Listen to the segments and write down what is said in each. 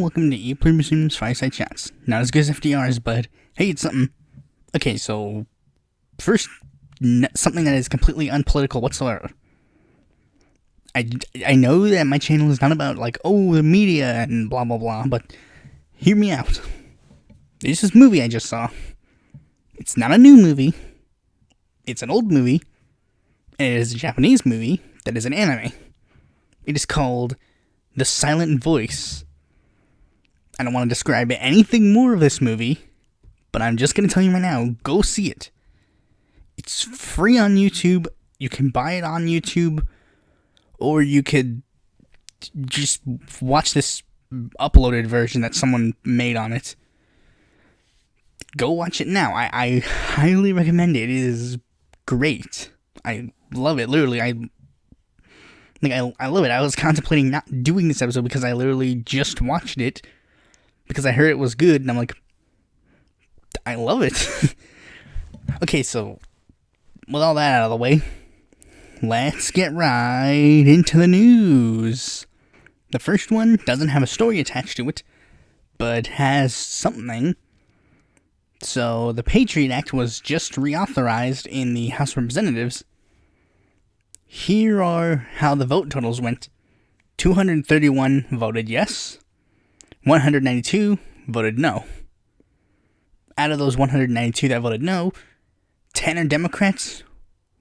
welcome to Pluribus Unum's Fireside Chats. Not as good as FDR's, but hey, it's something. Okay, so first, something that is completely unpolitical whatsoever. I know that my channel is not about, like, oh, the media and blah, blah, blah, but hear me out. There's this movie I just saw. It's not a new movie. It's an old movie. And it is a Japanese movie that is an anime. It is called The Silent Voice. I don't want to describe anything more of this movie, but I'm just going to tell you right now, go see it. It's free on YouTube. You can buy it on YouTube, or you could just watch this uploaded version that someone made on it. Go watch it now. I highly recommend it. It is great. I love it. Literally, I love it. I was contemplating not doing this episode because I literally just watched it because I heard it was good, and I'm like, I love it. Okay, so with all that out of the way, let's get right into the news. The first one doesn't have a story attached to it, but has something. So, the PATRIOT Act was just reauthorized in the House of Representatives. Here are how the vote totals went. 231 voted yes. 192 voted no. Out of those 192 that voted no, 10 are Democrats,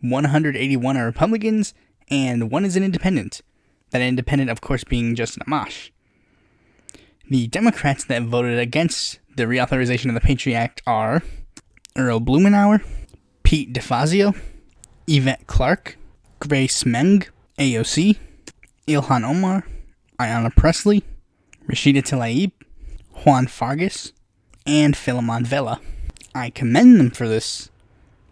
181 are Republicans, and 1 is an independent. That independent, of course, being Justin Amash. The Democrats that voted against the reauthorization of the PATRIOT Act are Earl Blumenauer, Pete DeFazio, Yvette Clarke, Grace Meng, AOC, Ilhan Omar, Ayanna Pressley, Rashida Tlaib, Juan Fargas, and Philemon Vela. I commend them for this.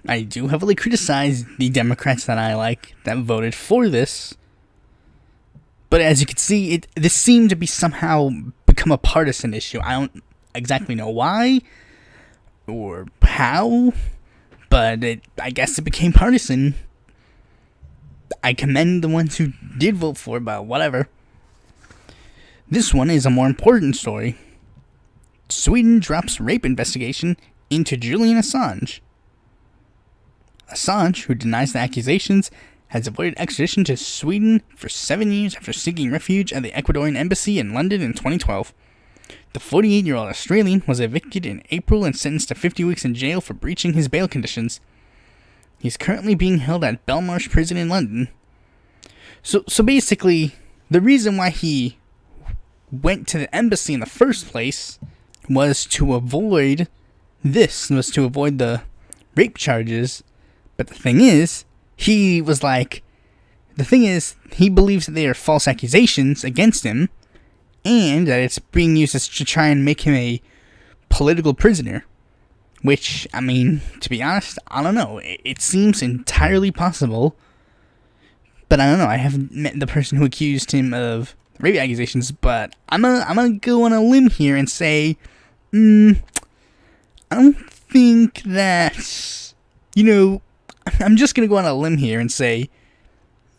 I do heavily criticize the Democrats that I like that voted for this. But as you can see, this seemed to be somehow become a partisan issue. I don't exactly know why or how, but I guess it became partisan. I commend the ones who did vote for it, but whatever. This one is a more important story. Sweden drops rape investigation into Julian Assange. Assange, who denies the accusations, has avoided extradition to Sweden for 7 years after seeking refuge at the Ecuadorian embassy in London in 2012. The 48-year-old Australian was evicted in April and sentenced to 50 weeks in jail for breaching his bail conditions. He's currently being held at Belmarsh Prison in London. So basically, the reason why he went to the embassy in the first place was to avoid the rape charges. But the thing is, he believes that they are false accusations against him, and that it's being used to try and make him a political prisoner. Which, I mean, to be honest, I don't know. It seems entirely possible. But I don't know. I haven't met the person who accused him of rape accusations. But I'm gonna go on a limb here and say, I don't think that, I'm just gonna go on a limb here and say,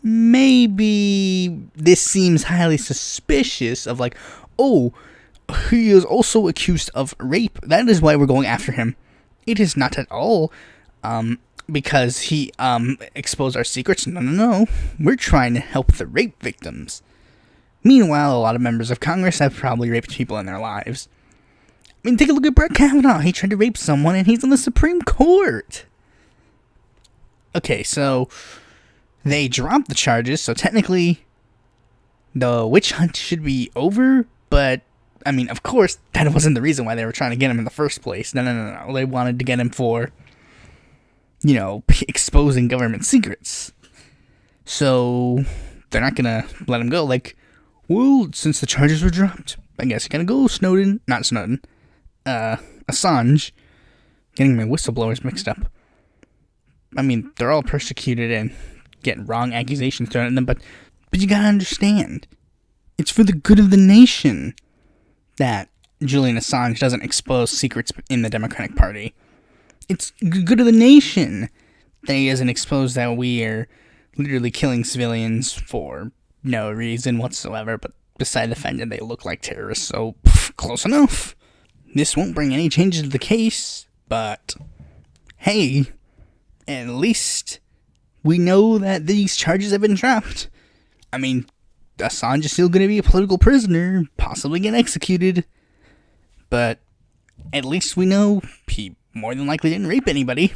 maybe this seems highly suspicious of, like, oh, he is also accused of rape. That is why we're going after him. It is not at all because he exposed our secrets. No. We're trying to help the rape victims. Meanwhile, a lot of members of Congress have probably raped people in their lives. I mean, take a look at Brett Kavanaugh. He tried to rape someone and he's on the Supreme Court. Okay, so they dropped the charges, so technically the witch hunt should be over, but I mean, of course, that wasn't the reason why they were trying to get him in the first place. No. They wanted to get him for, exposing government secrets. So, they're not gonna let him go. Like, well, since the charges were dropped, I guess you're gonna go, Assange. Getting my whistleblowers mixed up. I mean, they're all persecuted and getting wrong accusations thrown at them, but you gotta understand, it's for the good of the nation that Julian Assange doesn't expose secrets in the Democratic Party. It's good of the nation that he doesn't expose that we are literally killing civilians for no reason whatsoever, but beside the fact that they look like terrorists, so close enough. This won't bring any changes to the case, but hey, at least we know that these charges have been dropped. I mean, Assange is still going to be a political prisoner, possibly get executed, but at least we know he more than likely didn't rape anybody.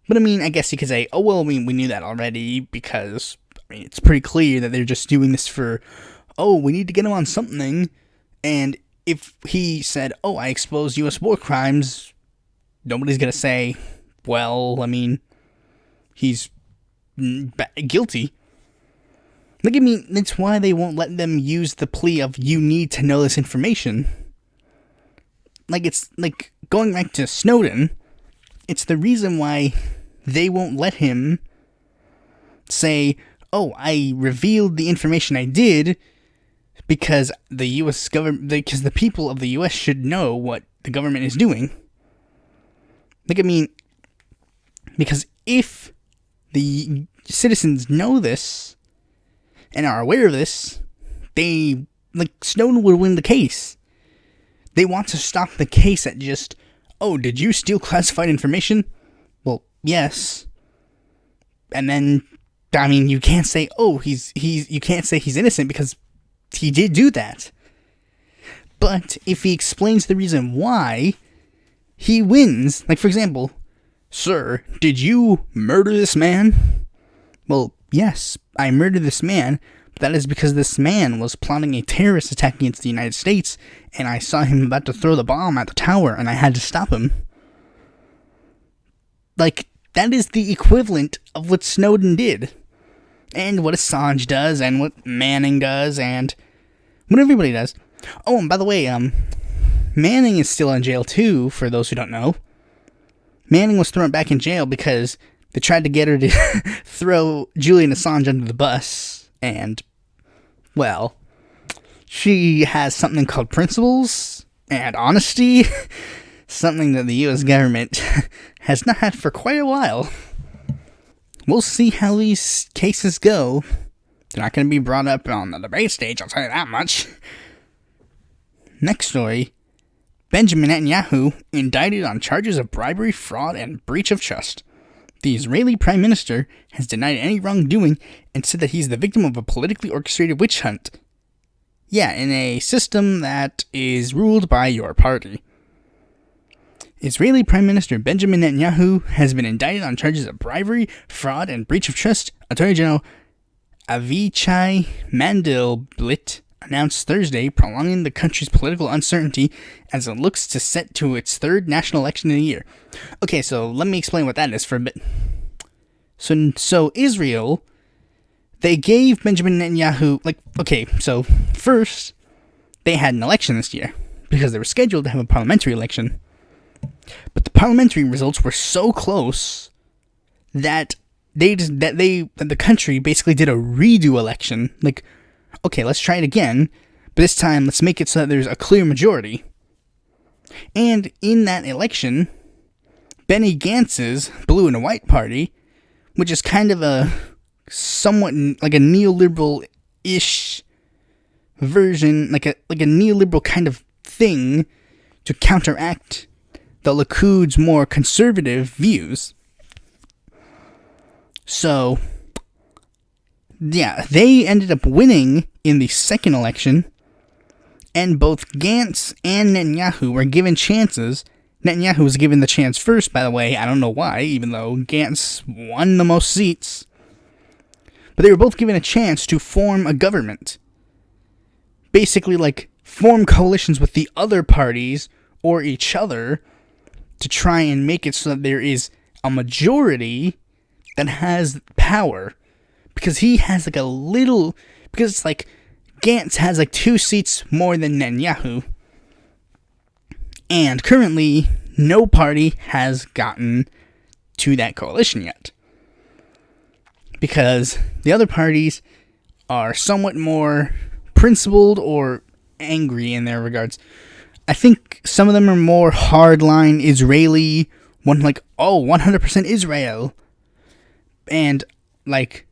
But I mean, I guess you could say, oh well, we knew that already, because I mean, it's pretty clear that they're just doing this for, oh, we need to get him on something, and if he said, oh, I exposed U.S. war crimes, nobody's going to say, well, I mean, he's guilty. Like, I mean, that's why they won't let them use the plea of, you need to know this information. Like, it's, like, going back to Snowden, it's the reason why they won't let him say, oh, I revealed the information I did because the U.S. government, because the people of the U.S. should know what the government is doing. Like, I mean, because if the citizens know this and are aware of this, they, like, Snowden would win the case. They want to stop the case at just, oh, did you steal classified information? Well, yes. And then, I mean, you can't say, oh, you can't say he's innocent because he did do that. But if he explains the reason why, he wins. Like, for example, sir, did you murder this man? Well, yes, I murdered this man, but that is because this man was plotting a terrorist attack against the United States, and I saw him about to throw the bomb at the tower, and I had to stop him. Like, that is the equivalent of what Snowden did. And what Assange does, and what Manning does, and what everybody does. Oh, and by the way, Manning is still in jail too, for those who don't know. Manning was thrown back in jail because they tried to get her to throw Julian Assange under the bus, and, well, she has something called principles and honesty, something that the U.S. government has not had for quite a while. We'll see how these cases go. They're not going to be brought up on the debate stage, I'll tell you that much. Next story. Benjamin Netanyahu indicted on charges of bribery, fraud, and breach of trust. The Israeli Prime Minister has denied any wrongdoing and said that he's the victim of a politically orchestrated witch hunt. Yeah, in a system that is ruled by your party. Israeli Prime Minister Benjamin Netanyahu has been indicted on charges of bribery, fraud, and breach of trust. Attorney General Avichai Mandelblit announced Thursday, prolonging the country's political uncertainty as it looks to set to its third national election in a year. Okay, so let me explain what that is for a bit. So Israel, they gave Benjamin Netanyahu, so first, they had an election this year, because they were scheduled to have a parliamentary election. But the parliamentary results were so close that the country basically did a redo election. Like, okay, let's try it again, but this time let's make it so that there's a clear majority. And in that election, Benny Gantz's Blue and White Party, which is kind of a somewhat like a neoliberal-ish version, like a neoliberal kind of thing to counteract the Likud's more conservative views. So, yeah, they ended up winning in the second election, and both Gantz and Netanyahu were given chances. Netanyahu was given the chance first, by the way. I don't know why, even though Gantz won the most seats. But they were both given a chance to form a government. Basically, like, form coalitions with the other parties or each other to try and make it so that there is a majority that has power. Because he has like a little, because it's like Gantz has like 2 seats more than Netanyahu. And currently, no party has gotten to that coalition yet. Because the other parties are somewhat more principled or angry in their regards. I think some of them are more hardline Israeli, one like, oh, 100% Israel. And, like,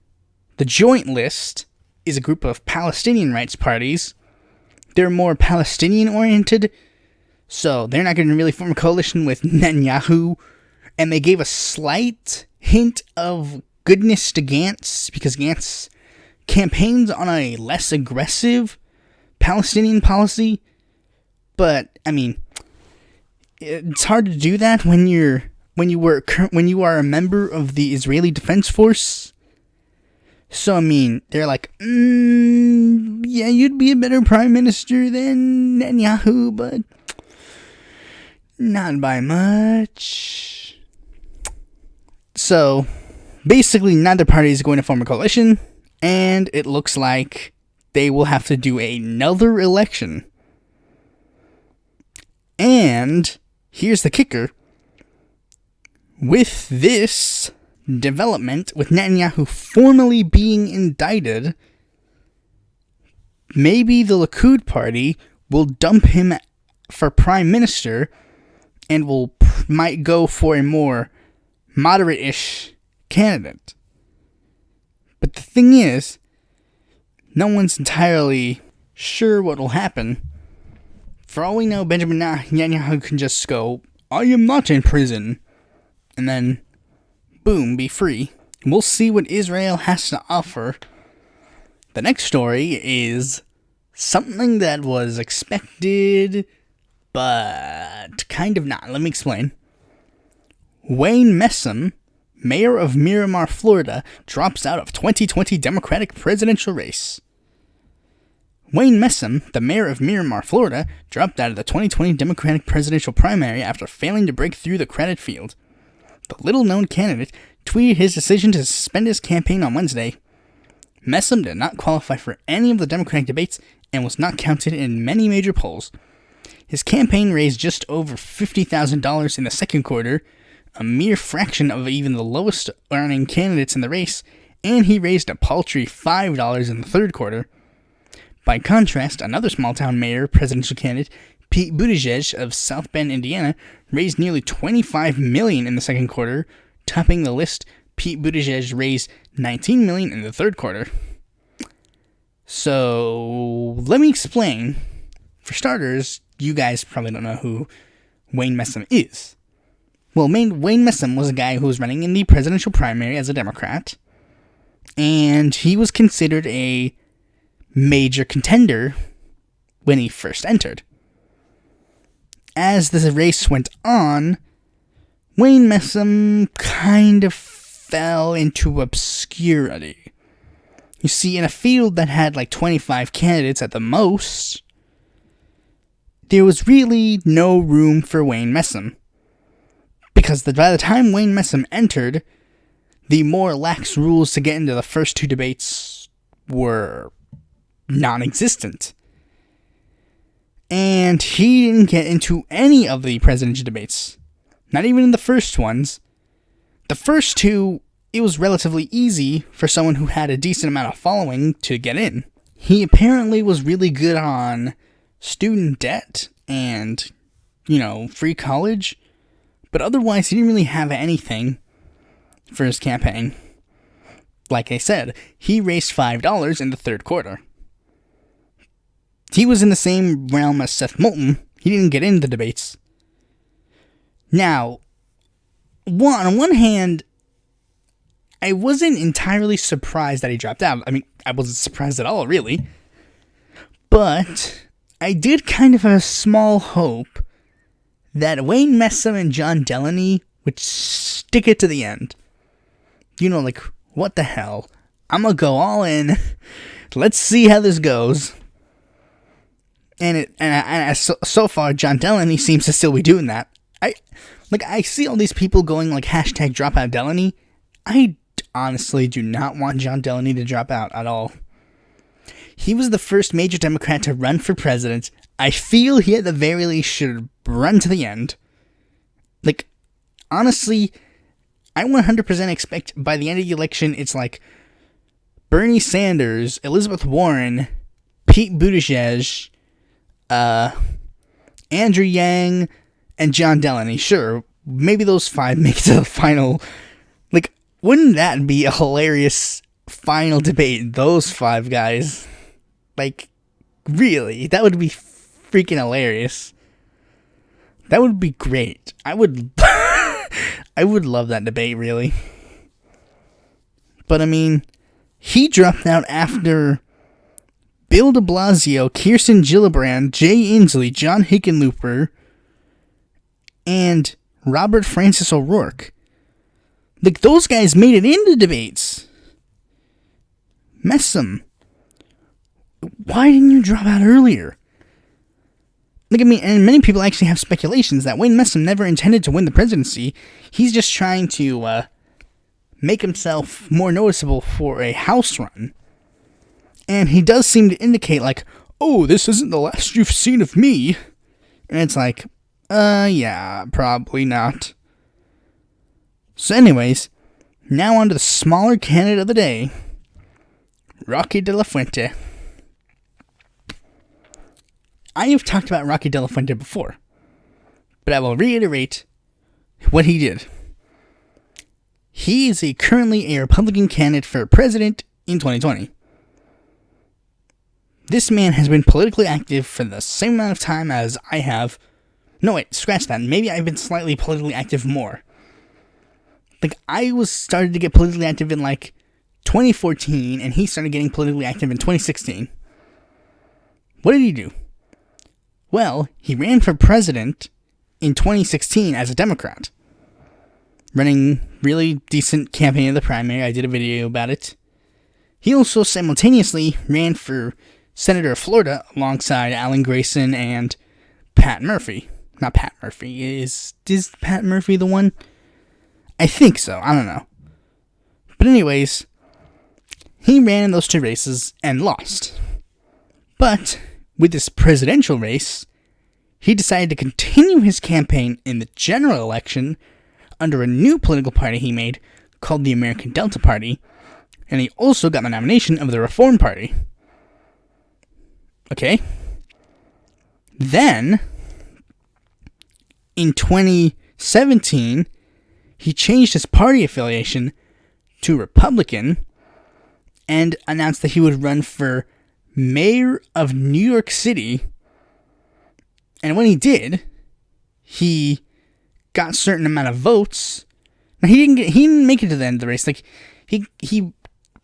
the Joint List is a group of Palestinian rights parties they're more Palestinian-oriented, so they're not going to really form a coalition with Netanyahu. And they gave a slight hint of goodness to Gantz, because Gantz campaigns on a less aggressive Palestinian policy. But, I mean, it's hard to do that when you are a member of the Israeli Defense Force. So, I mean, they're like, yeah, you'd be a better prime minister than Netanyahu, but not by much. So, basically, neither party is going to form a coalition, and it looks like they will have to do another election. And here's the kicker. With this development, with Netanyahu formally being indicted, maybe the Likud party will dump him for prime minister and might go for a more moderate-ish candidate. But the thing is, no one's entirely sure what will happen. For all we know, Benjamin Netanyahu can just go, I am not in prison, and then boom, be free. We'll see what Israel has to offer. The next story is something that was expected, but kind of not. Let me explain. Wayne Messam, mayor of Miramar, Florida, drops out of 2020 Democratic presidential race. Wayne Messam, the mayor of Miramar, Florida, dropped out of the 2020 Democratic presidential primary after failing to break through the crowded field. The little-known candidate tweeted his decision to suspend his campaign on Wednesday. Messam did not qualify for any of the Democratic debates and was not counted in many major polls. His campaign raised just over $50,000 in the second quarter, a mere fraction of even the lowest-earning candidates in the race, and he raised a paltry $5 in the third quarter. By contrast, another small-town mayor presidential candidate, Pete Buttigieg of South Bend, Indiana, raised nearly $25 million in the second quarter. Topping the list, Pete Buttigieg raised $19 million in the third quarter. So, let me explain. For starters, you guys probably don't know who Wayne Messam is. Well, Wayne Messam was a guy who was running in the presidential primary as a Democrat, and he was considered a major contender when he first entered. As the race went on, Wayne Messam kind of fell into obscurity. You see, in a field that had like 25 candidates at the most, there was really no room for Wayne Messam. Because by the time Wayne Messam entered, the more lax rules to get into the first two debates were non-existent. And he didn't get into any of the presidential debates. Not even in the first ones. The first two, it was relatively easy for someone who had a decent amount of following to get in. He apparently was really good on student debt and, free college. But otherwise, he didn't really have anything for his campaign. Like I said, he raised $5 in the third quarter. He was in the same realm as Seth Moulton. He didn't get into the debates. Now, on one hand, I wasn't entirely surprised that he dropped out. I mean, I wasn't surprised at all, really. But I did kind of have a small hope that Wayne Messam and John Delaney would stick it to the end. What the hell? I'm gonna go all in. Let's see how this goes. And so far, John Delaney seems to still be doing that. I see all these people going hashtag dropout Delaney. I honestly do not want John Delaney to drop out at all. He was the first major Democrat to run for president. I feel he at the very least should run to the end. Honestly, I 100% expect by the end of the election, it's Bernie Sanders, Elizabeth Warren, Pete Buttigieg, Andrew Yang, and John Delaney. Sure, maybe those five make it to the final. Wouldn't that be a hilarious final debate? Those five guys. Really, that would be freaking hilarious. That would be great. I would I would love that debate, really. But I mean, he dropped out after Bill de Blasio, Kirsten Gillibrand, Jay Inslee, John Hickenlooper, and Robert Francis O'Rourke. Like, those guys made it into debates. Messam, why didn't you drop out earlier? Like, I mean, and many people actually have speculations that Wayne Messam never intended to win the presidency. He's just trying to make himself more noticeable for a House run. And he does seem to indicate, like, oh, this isn't the last you've seen of me. And it's like, yeah, probably not. So anyways, now on to the smaller candidate of the day, Rocky De La Fuente. I have talked about Rocky De La Fuente before, but I will reiterate what he did. He is currently a Republican candidate for president in 2020. This man has been politically active for the same amount of time as I have. No, wait, scratch that. Maybe I've been slightly politically active more. Like, I started to get politically active in, 2014, and he started getting politically active in 2016. What did he do? Well, he ran for president in 2016 as a Democrat. Running really decent campaign in the primary. I did a video about it. He also simultaneously ran for Senator of Florida alongside Alan Grayson and Pat Murphy. Not Pat Murphy. Is Pat Murphy the one? I think so. I don't know. But anyways, he ran in those two races and lost. But with this presidential race, he decided to continue his campaign in the general election under a new political party he made called the American Delta Party, and he also got the nomination of the Reform Party. Okay. Then, in 2017, he changed his party affiliation to Republican and announced that he would run for mayor of New York City. And when he did, he got a certain amount of votes. Now, he didn't make it to the end of the race. Like, he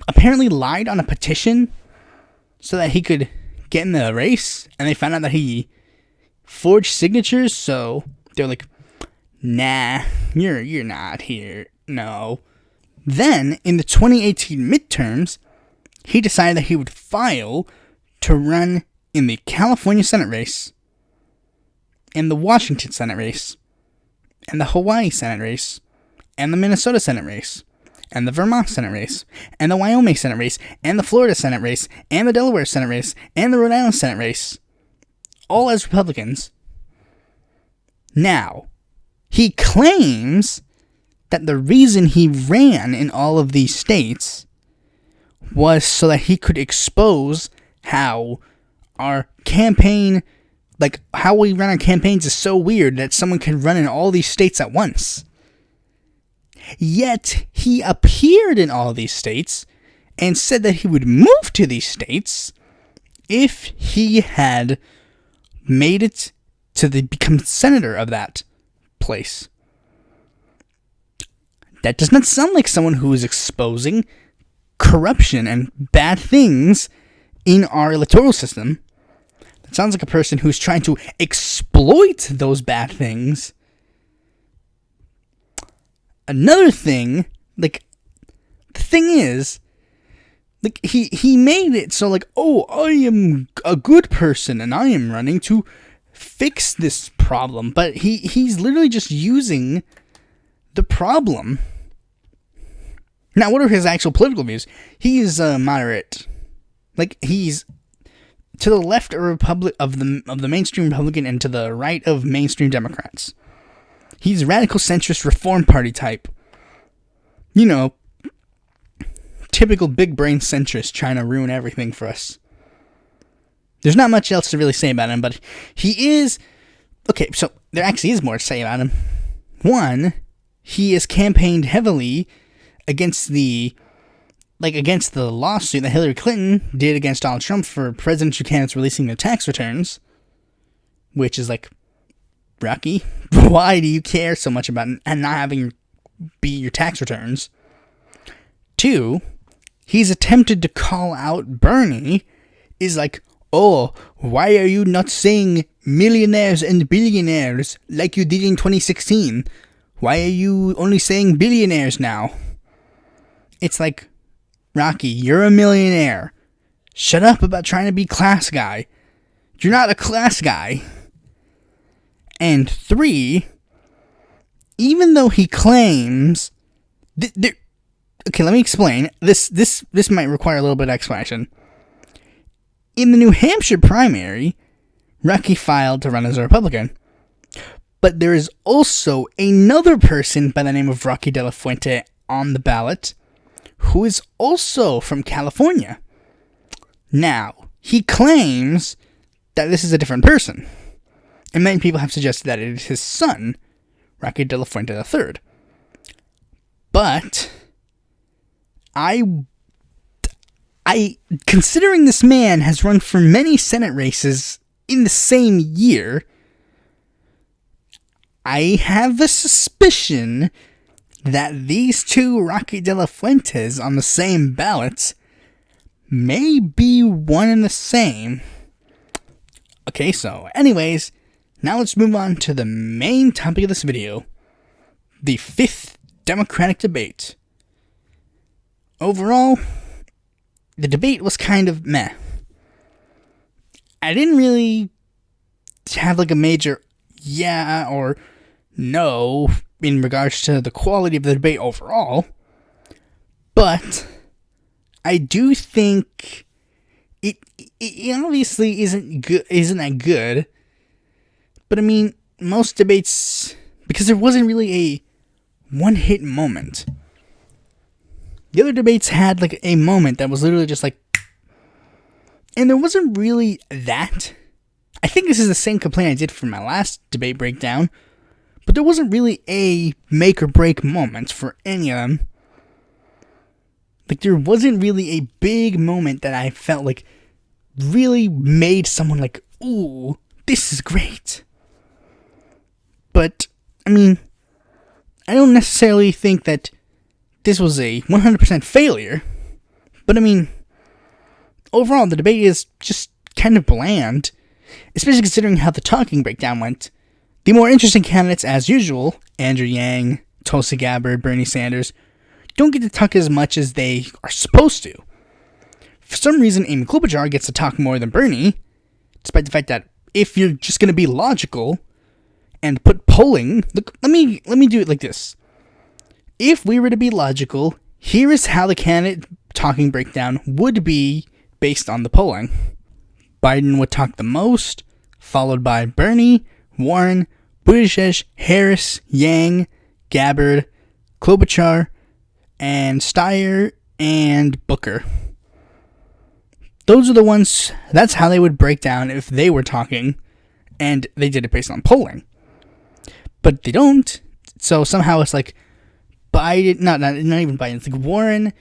apparently lied on a petition so that he could get in the race, and they found out that he forged signatures, so they're like, nah, you're not here. No. Then, in the 2018 midterms, he decided that he would file to run in the California Senate race, and the Washington Senate race, and the Hawaii Senate race, and the Minnesota Senate race, and the Vermont Senate race, and the Wyoming Senate race, and the Florida Senate race, and the Delaware Senate race, and the Rhode Island Senate race, all as Republicans. Now, he claims that the reason he ran in all of these states was so that he could expose how our campaign, like how we run our campaigns is so weird that someone can run in all these states at once. Yet, he appeared in all these states and said that he would move to these states if he had made it to become senator of that place. That does not sound like someone who is exposing corruption and bad things in our electoral system. That sounds like a person who's trying to exploit those bad things. Another thing, like, the thing is, like, he made it so, like, oh, I am a good person and I am running to fix this problem. But he's literally just using the problem. Now, what are his actual political views? He is moderate. Like, he's to the left of the mainstream Republican and to the right of mainstream Democrats. He's radical centrist Reform Party type. You know, typical big brain centrist trying to ruin everything for us. There's not much else to really say about him, but he is... Okay, so there actually is more to say about him. One, he has campaigned heavily against the like, against the lawsuit that Hillary Clinton did against Donald Trump for presidential candidates releasing their tax returns, which is like, Rocky, why do you care so much about and not having be your tax returns? 2, he's attempted to call out Bernie, is like, oh, why are you not saying millionaires and billionaires like you did in 2016? Why are you only saying billionaires now? It's like, Rocky, you're a millionaire. Shut up about trying to be class guy. You're not a class guy. And 3, even though he claims... okay, let me explain. This might require a little bit of explanation. In the New Hampshire primary, Rocky filed to run as a Republican. But there is also another person by the name of Rocky De La Fuente on the ballot, who is also from California. Now, he claims that this is a different person, and many people have suggested that it is his son, Rocky De La Fuente III. But I considering this man has run for many Senate races in the same year, I have a suspicion that these two Rocky De La Fuentes on the same ballots may be one and the same. Okay, so anyways, now let's move on to the main topic of this video, the 5th Democratic debate. Overall, the debate was kind of meh. I didn't really have like a major yeah or no in regards to the quality of the debate overall, but I do think it obviously isn't that good. But I mean, most debates, because there wasn't really a one-hit moment. The other debates had like a moment that was literally just like, and there wasn't really that. I think this is the same complaint I did for my last debate breakdown, but there wasn't really a make or break moment for any of them. Like, there wasn't really a big moment that I felt like really made someone like, ooh, this is great. But, I mean, I don't necessarily think that this was a 100% failure. But, I mean, overall, the debate is just kind of bland, especially considering how the talking breakdown went. The more interesting candidates, as usual, Andrew Yang, Tulsi Gabbard, Bernie Sanders, don't get to talk as much as they are supposed to. For some reason, Amy Klobuchar gets to talk more than Bernie, despite the fact that if you're just going to be logical and put polling, look, let me do it like this. If we were to be logical, here is how the candidate talking breakdown would be based on the polling. Biden would talk the most, followed by Bernie, Warren, Buttigieg, Harris, Yang, Gabbard, Klobuchar, and Steyer, and Booker. Those are the ones, that's how they would break down if they were talking, and they did it based on polling. But they don't, so somehow it's like Biden, not even Biden, it's like Warren,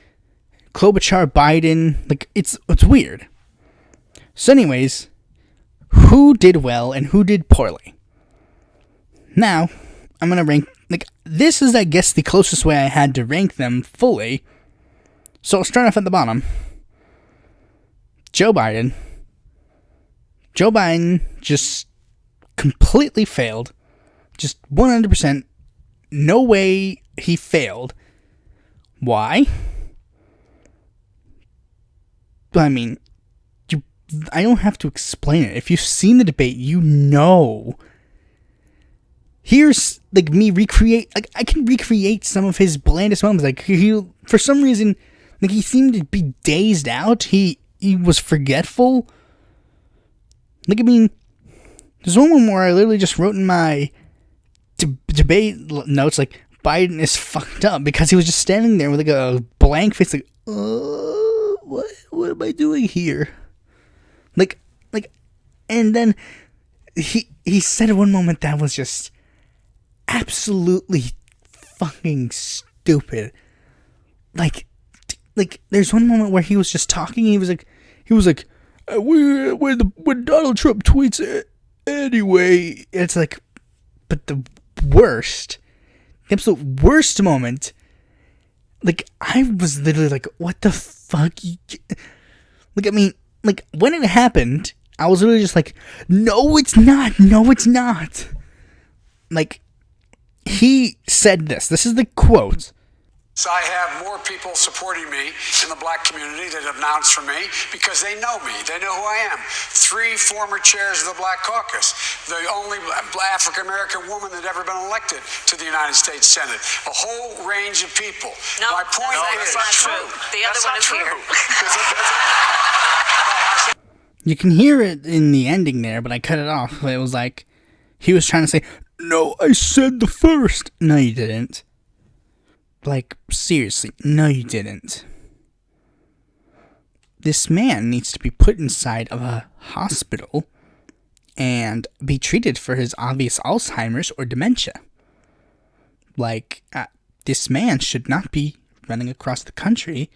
Klobuchar, Biden, like, it's weird. So anyways, who did well and who did poorly? Now, I'm going to rank, like, this is, I guess, the closest way I had to rank them fully. So I'll start off at the bottom. Joe Biden. Joe Biden just completely failed. Just 100%. No way he failed. Why? I mean, I don't have to explain it. If you've seen the debate, you know. Here's, like, me recreate, like, I can recreate some of his blandest moments. Like, he, for some reason, like, he seemed to be dazed out. He was forgetful. Like, I mean, there's one where I literally just wrote in my debate notes, like, Biden is fucked up, because he was just standing there with, like, a blank face, like, what am I doing here? Like, and then he said at one moment that was just absolutely fucking stupid. Like like, there's one moment where he was just talking, and he was like, when Donald Trump tweets it anyway, it's like, but the absolute worst moment, like, I was literally like, what the fuck? Like, I mean, like, when it happened, I was literally just like, no, it's not. Like, he said this. This is the quote. I have more people supporting me in the black community that have announced for me because they know me. They know who I am. 3 former chairs of the Black Caucus. The only African-American woman that ever been elected to the United States Senate. A whole range of people. No, my point is, that's not true. The other one is here. You can hear it in the ending there, but I cut it off. It was like, he was trying to say, no, I said the first. No, you didn't. Like, seriously, no, you didn't. This man needs to be put inside of a hospital and be treated for his obvious Alzheimer's or dementia. Like, this man should not be running across the country.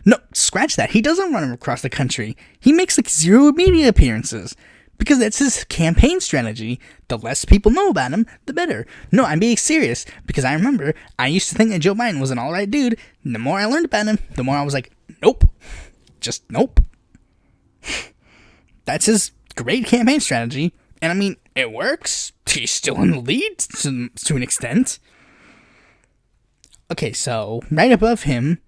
No, scratch that. He doesn't run across the country. He makes like 0 media appearances. Because that's his campaign strategy. The less people know about him, the better. No, I'm being serious. Because I remember, I used to think that Joe Biden was an alright dude. And the more I learned about him, the more I was like, nope. Just nope. That's his great campaign strategy. And I mean, it works. He's still in the lead to an extent. Okay, so, right above him,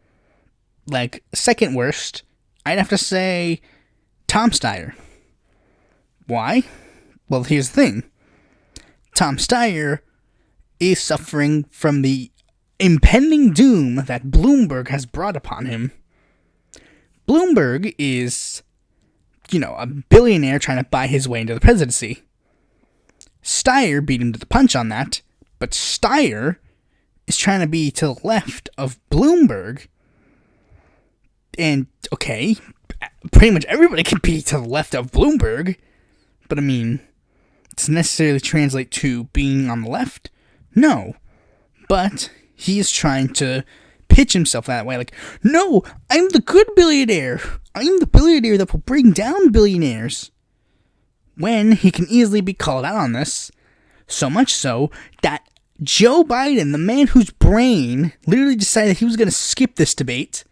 like, second worst, I'd have to say Tom Steyer. Why? Well, here's the thing. Tom Steyer is suffering from the impending doom that Bloomberg has brought upon him. Bloomberg is, a billionaire trying to buy his way into the presidency. Steyer beat him to the punch on that, but Steyer is trying to be to the left of Bloomberg. And, okay, pretty much everybody can be to the left of Bloomberg. But I mean, does it necessarily translate to being on the left? No. But he is trying to pitch himself that way. Like, no, I'm the good billionaire. I'm the billionaire that will bring down billionaires. When he can easily be called out on this. So much so that Joe Biden, the man whose brain literally decided he was going to skip this debate,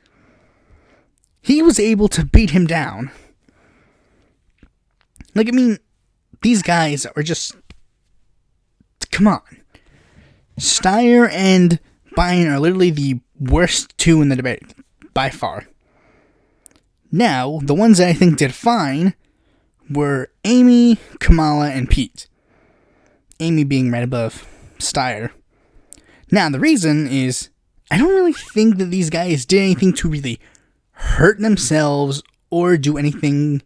he was able to beat him down. Like, I mean, these guys are just, come on. Steyer and Biden are literally the worst 2 in the debate, by far. Now, the ones that I think did fine were Amy, Kamala, and Pete. Amy being right above Steyer. Now, the reason is, I don't really think that these guys did anything to really hurt themselves or do anything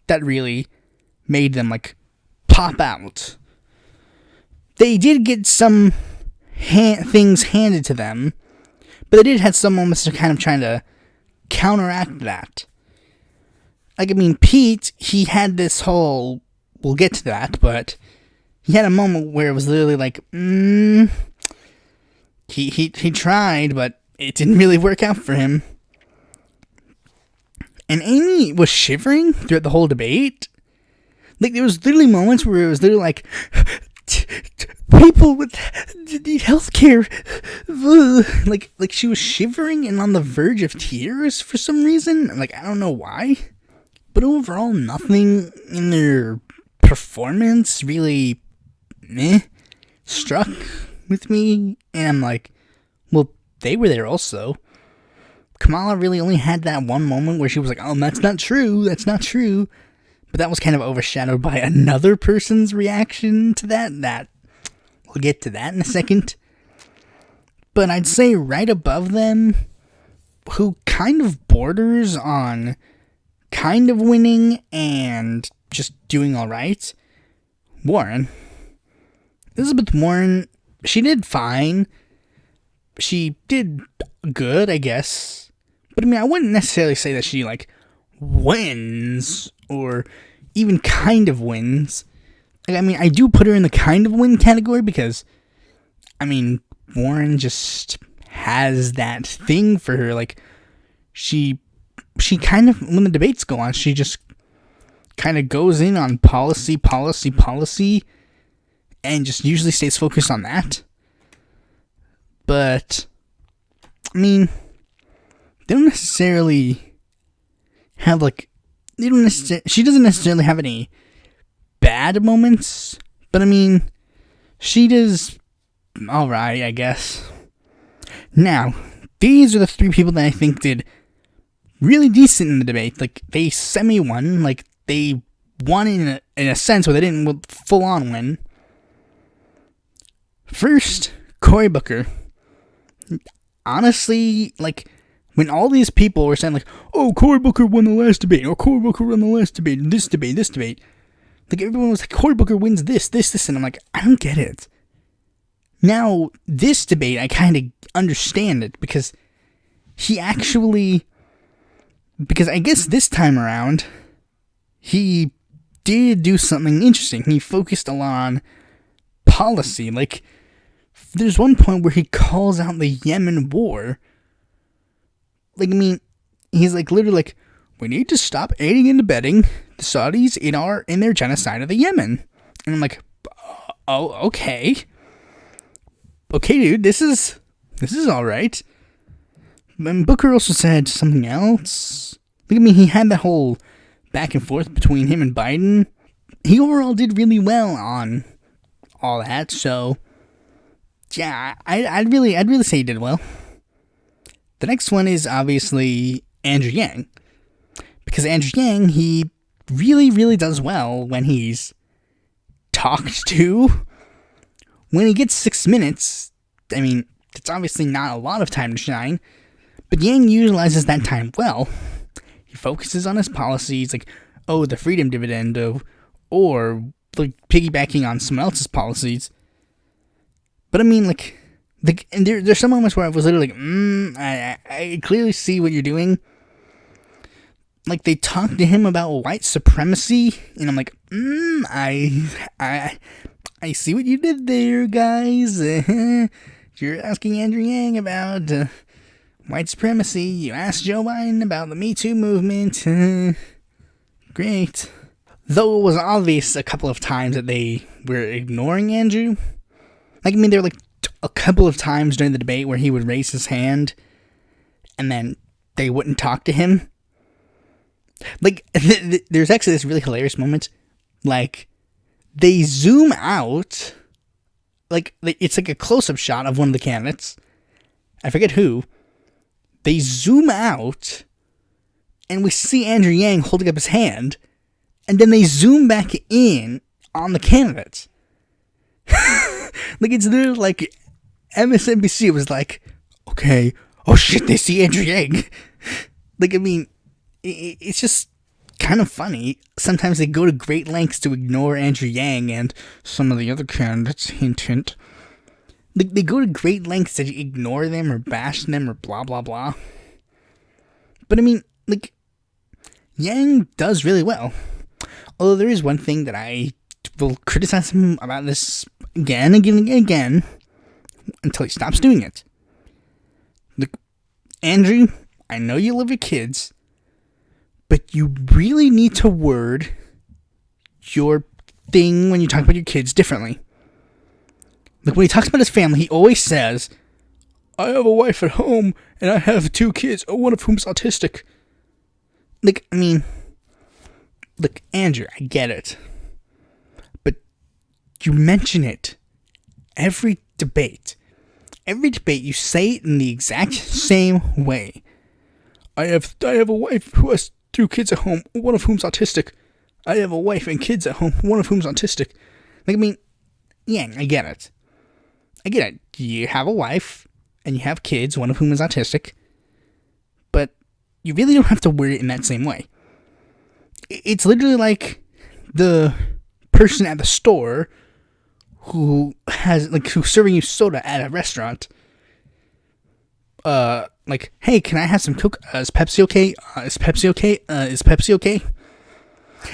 that really made them, like, pop out. They did get some things handed to them, but they did have some moments to kind of trying to counteract that. Like, I mean, Pete, he had this whole, we'll get to that, but he had a moment where it was literally like, he tried, but it didn't really work out for him. And Amy was shivering throughout the whole debate. Like, there was literally moments where it was literally like, people need healthcare. Like she was shivering and on the verge of tears for some reason. Like, I don't know why. But overall, nothing in their performance really struck with me. And I'm like, well, they were there also. Kamala really only had that one moment where she was like, oh, that's not true. But that was kind of overshadowed by another person's reaction to that. We'll get to that in a second. But I'd say right above them, who kind of borders on kind of winning and just doing alright, Warren. Elizabeth Warren, she did fine. She did good, I guess. But I mean, I wouldn't necessarily say that she, like, wins or even kind of wins. Like, I mean, I do put her in the kind of win category because, I mean, Warren just has that thing for her. Like, she kind of, when the debates go on, she just kind of goes in on policy, and just usually stays focused on that. But, I mean, they don't necessarily have, like, she doesn't necessarily have any bad moments, but I mean, she does alright, I guess. Now, these are the three people that I think did really decent in the debate. Like, they semi-won, like, they won in a sense where they didn't full-on win. First, Cory Booker. Honestly, like, when all these people were saying, like, oh, Cory Booker won the last debate, or Cory Booker won the last debate, this debate, like, everyone was like, Cory Booker wins this, and I'm like, I don't get it. Now, this debate, I kind of understand it, because he actually, because I guess this time around, he did do something interesting. He focused a lot on policy. Like, there's one point where he calls out the Yemen war. Like, I mean, he's like, literally like, we need to stop aiding and abetting the Saudis in their genocide of the Yemen. And I'm like, oh, okay. Okay, dude, this is alright. And Booker also said something else. Like, I mean, he had that whole back and forth between him and Biden. He overall did really well on all that, so yeah, I'd really say he did well. The next one is obviously Andrew Yang. Because Andrew Yang, he really, really does well when he's talked to. When he gets 6 minutes, I mean, it's obviously not a lot of time to shine, but Yang utilizes that time well. He focuses on his policies, like, oh, the freedom dividend, or like piggybacking on someone else's policies. But I mean, like, and there's some moments where I was literally like, I clearly see what you're doing. Like, they talked to him about white supremacy, and I'm like, I see what you did there, guys. You're asking Andrew Yang about white supremacy. You asked Joe Biden about the Me Too movement. Great. Though it was obvious a couple of times that they were ignoring Andrew. Like, I mean, there were like a couple of times during the debate where he would raise his hand, and then they wouldn't talk to him. Like, there's actually this really hilarious moment. Like, they zoom out. Like, it's like a close-up shot of one of the candidates. I forget who. They zoom out, and we see Andrew Yang holding up his hand, and then they zoom back in on the candidates. Like, it's literally like MSNBC was like, okay, oh shit, they see Andrew Yang. Like, I mean, it's just kind of funny. Sometimes they go to great lengths to ignore Andrew Yang and some of the other candidates, hint, hint. Like, they go to great lengths to ignore them or bash them or blah, blah, blah. But, I mean, like, Yang does really well. Although there is one thing that I will criticize him about this again until he stops doing it. Look, Andrew, I know you love your kids, but you really need to word your thing when you talk about your kids differently. Like, when he talks about his family, he always says, I have a wife at home, and I have 2 kids, one of whom's autistic. Like, I mean, look, Andrew, I get it. But you mention it every debate. Every debate, you say it in the exact same way. I have a wife who has 2 kids at home, one of whom's autistic. I have a wife and kids at home, one of whom's autistic. Like, I mean, yeah, I get it. You have a wife, and you have kids, one of whom is autistic. But you really don't have to word it in that same way. It's literally like the person at the store who's serving you soda at a restaurant. Like, hey, can I have some Coke? Is Pepsi okay? Is Pepsi okay? Is Pepsi okay?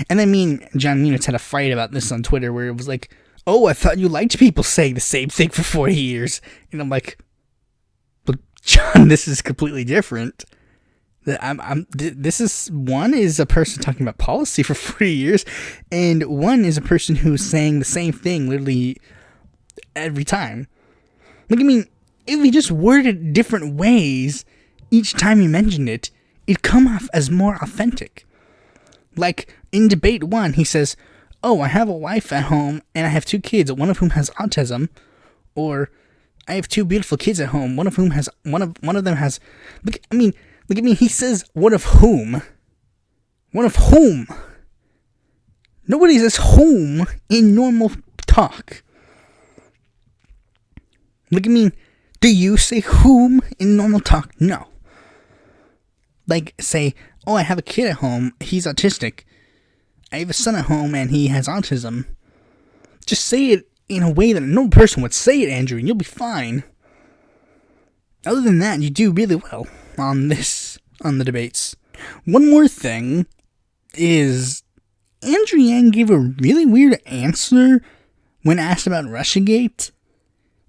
And then me and John Munitz had a fight about this on Twitter where it was like, oh, I thought you liked people saying the same thing for 40 years. And I'm like, but John, this is completely different. This is one is a person talking about policy for 40 years, and one is a person who's saying the same thing literally every time. Like, I mean, if he just worded it different ways each time he mentioned it, it'd come off as more authentic. Like, in debate 1, he says, oh, I have a wife at home, and I have 2 kids, one of whom has autism, or I have 2 beautiful kids at home, one of whom has, one of them has, look at me, he says, one of whom? One of whom? Nobody says whom in normal talk. Look at me, do you say whom in normal talk? No. Like, say, oh, I have a kid at home, he's autistic. I have a son at home and he has autism. Just say it in a way that a normal person would say it, Andrew, and you'll be fine. Other than that, you do really well on the debates. One more thing is, Andrew Yang gave a really weird answer when asked about Russiagate.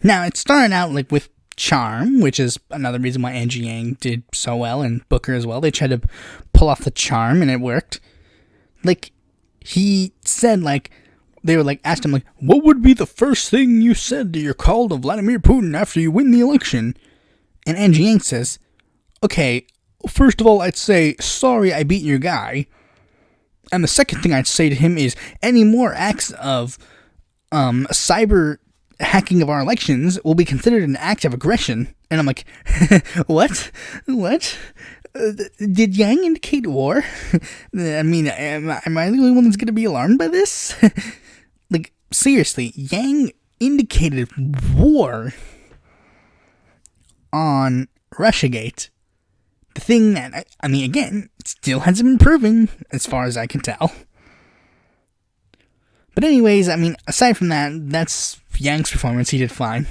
Now, it started out like with charm, which is another reason why Andrew Yang did so well, and Booker as well. They tried to pull off the charm, and it worked. Like, he said, like, they were like, asked him, like, what would be the first thing you said to your call to Vladimir Putin after you win the election? And Andrew Yang says, okay, first of all, I'd say, sorry I beat your guy. And the second thing I'd say to him is, any more acts of cyber hacking of our elections will be considered an act of aggression. And I'm like, what? Did Yang indicate war? I mean, am I the only one that's going to be alarmed by this? Like, seriously, Yang indicated war on Russiagate. The thing that, I mean, again, it still hasn't been proven, as far as I can tell. But anyways, I mean, aside from that, that's Yang's performance. He did fine.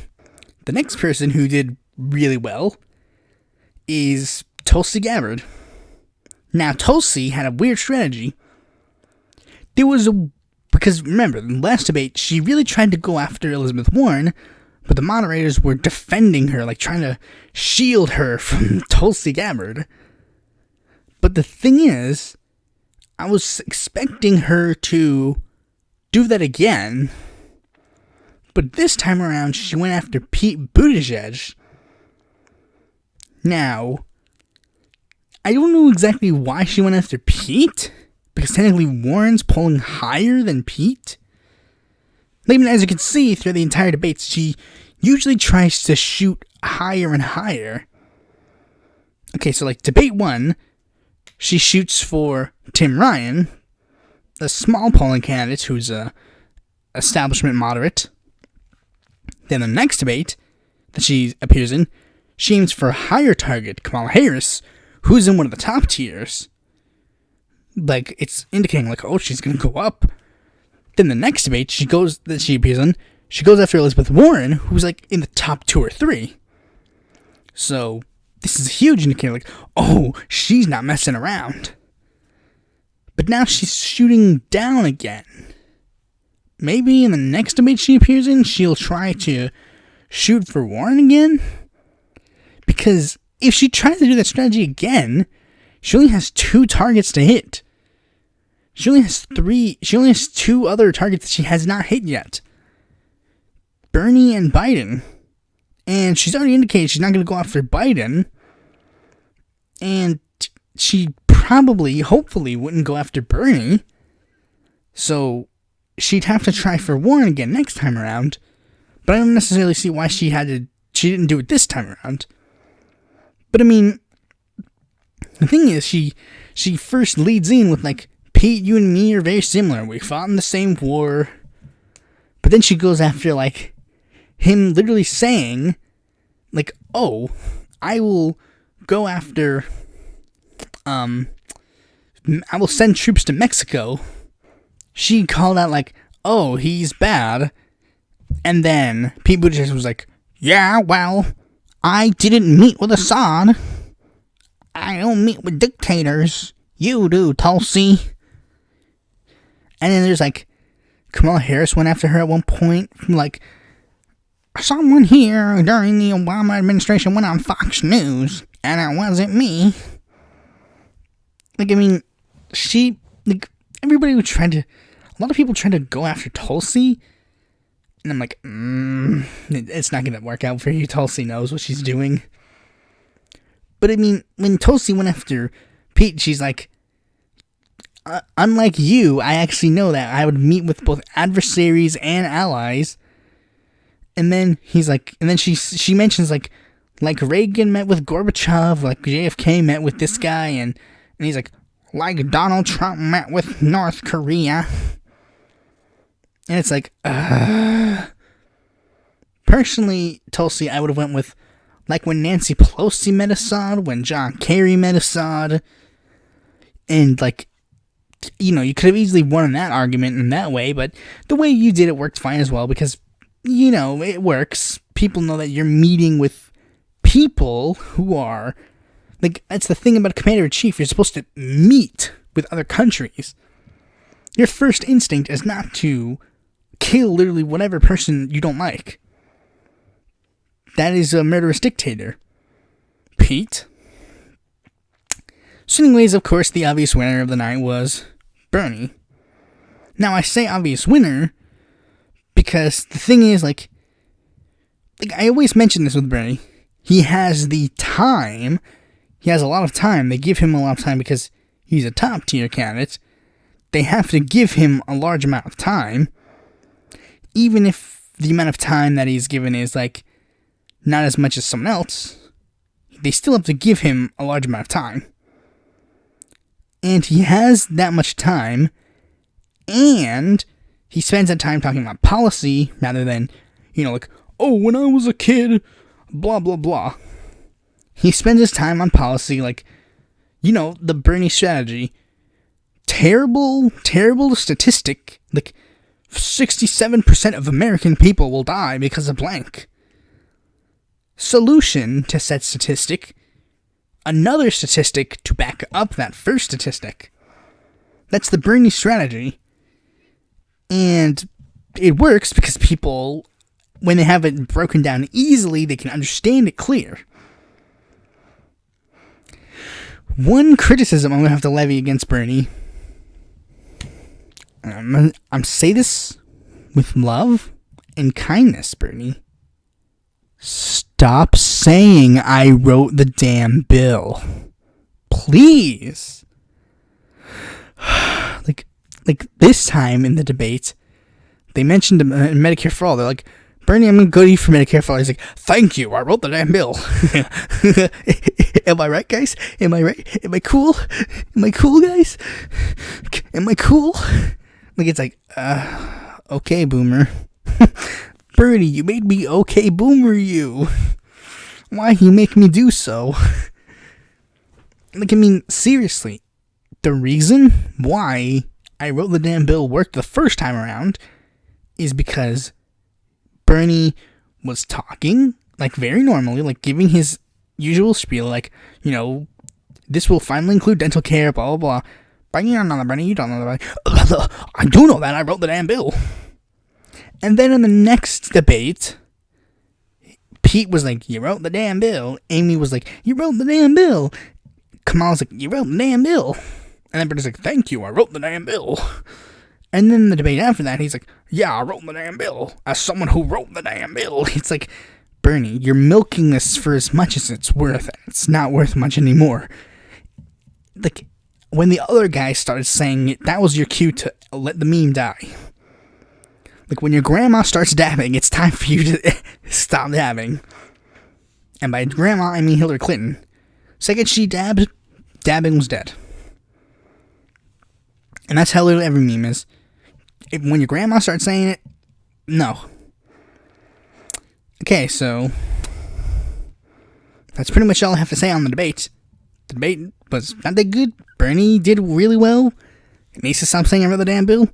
The next person who did really well is Tulsi Gabbard. Now, Tulsi had a weird strategy. Because remember, in the last debate, she really tried to go after Elizabeth Warren, but the moderators were defending her, like trying to shield her from Tulsi Gabbard. But the thing is, I was expecting her to do that again, but this time around, she went after Pete Buttigieg. Now, I don't know exactly why she went after Pete, because technically Warren's polling higher than Pete. I mean, as you can see through the entire debate, she usually tries to shoot higher and higher. Okay, so like debate 1, she shoots for Tim Ryan, a small polling candidate who's a establishment moderate. Then the next debate that she appears in, she aims for a higher target, Kamala Harris, who's in one of the top tiers. Like, it's indicating, like, oh, she's gonna go up. Then the next debate she appears in, she goes after Elizabeth Warren, who's, like, in the top 2 or 3. So, this is a huge indicator, like, oh, she's not messing around. But now she's shooting down again. Maybe in the next debate she appears in, she'll try to shoot for Warren again? Because if she tries to do that strategy again, she only has 2 targets to hit. She only has 2 other targets that she has not hit yet. Bernie and Biden. And she's already indicated she's not going to go after Biden. And she probably, hopefully, wouldn't go after Bernie. So she'd have to try for Warren again next time around. But I don't necessarily see why she didn't do it this time around. But I mean, the thing is, she first leads in with, like, Pete, you and me are very similar. We fought in the same war. But then she goes after, like, him literally saying, like, oh, I will go after, I will send troops to Mexico. She called out, like, oh, he's bad. And then Pete Buttigieg was like, yeah, well, I didn't meet with Assad. I don't meet with dictators. You do, Tulsi. And then there's, like, Kamala Harris went after her at one point. Like, someone here during the Obama administration went on Fox News, and it wasn't me. Like, I mean, everybody was a lot of people tried to go after Tulsi, and I'm like, it's not gonna work out for you. Tulsi knows what she's doing. But I mean, when Tulsi went after Pete, she's like, unlike you, I actually know that I would meet with both adversaries and allies. And then he's like, and then she mentions like Reagan met with Gorbachev, like JFK met with this guy, and he's like Donald Trump met with North Korea. And it's like, personally, Tulsi, I would have went with like when Nancy Pelosi met Assad, when John Kerry met Assad, and like, you know, you could have easily won that argument in that way, but the way you did it worked fine as well, because, you know, it works. People know that you're meeting with people who are, like, that's the thing about a commander-in-chief. You're supposed to meet with other countries. Your first instinct is not to kill literally whatever person you don't like. That is a murderous dictator. Pete. So anyways, of course, the obvious winner of the night was Bernie. Now, I say obvious winner because the thing is, like I always mention this with Bernie. He has the time. He has a lot of time. They give him a lot of time because he's a top-tier candidate. They have to give him a large amount of time. Even if the amount of time that he's given is, like, not as much as someone else, they still have to give him a large amount of time. And he has that much time, and he spends that time talking about policy rather than, you know, like, oh, when I was a kid, blah, blah, blah. He spends his time on policy, like, you know, the Bernie strategy. Terrible statistic. Like, 67% of American people will die because of blank. Solution to said statistic. Another statistic to back up that first statistic. That's the Bernie strategy. And it works because people, when they have it broken down easily, they can understand it clear. One criticism I'm going to have to levy against Bernie, I'm say this with love and kindness, Bernie. Stop saying I wrote the damn bill. Please. Like this time in the debate, they mentioned Medicare for All. They're like, Bernie, I'm going to go to you for Medicare for All. He's like, thank you, I wrote the damn bill. Am I right, guys? Am I right? Am I cool? Am I cool, guys? Am I cool? Like, it's like, okay, boomer. Bernie, you made me okay, boomer, you. Why you make me do so? Like, I mean, seriously, the reason why I wrote the damn bill worked the first time around is because Bernie was talking, like, very normally, like, giving his usual spiel, like, you know, this will finally include dental care, blah, blah, blah. But you don't know that, Bernie, you don't know that. I do know that, I wrote the damn bill. And then in the next debate, Pete was like, you wrote the damn bill. Amy was like, you wrote the damn bill. Kamal was like, you wrote the damn bill. And then Bernie's like, thank you, I wrote the damn bill. And then the debate after that, he's like, yeah, I wrote the damn bill. As someone who wrote the damn bill. It's like, Bernie, you're milking this for as much as it's worth. It's not worth much anymore. Like, when the other guy started saying it, that was your cue to let the meme die. Like, when your grandma starts dabbing, it's time for you to stop dabbing. And by grandma, I mean Hillary Clinton. Second she dabbed, dabbing was dead. And that's how literally every meme is. When your grandma starts saying it, no. Okay, so that's pretty much all I have to say on the debate. The debate was not that good. Bernie did really well. It needs to stop saying I wrote the damn bill.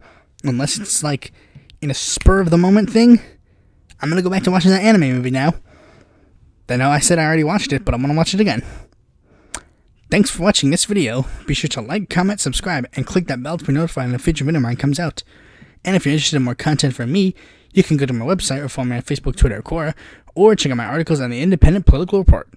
Unless it's like in a spur of the moment thing. I'm gonna go back to watching that anime movie now. I know I said I already watched it, but I'm gonna watch it again. Thanks for watching this video. Be sure to like, comment, subscribe, and click that bell to be notified when a future video of mine comes out. And if you're interested in more content from me, you can go to my website or follow me on Facebook, Twitter, or Quora, or check out my articles on the Independent Political Report.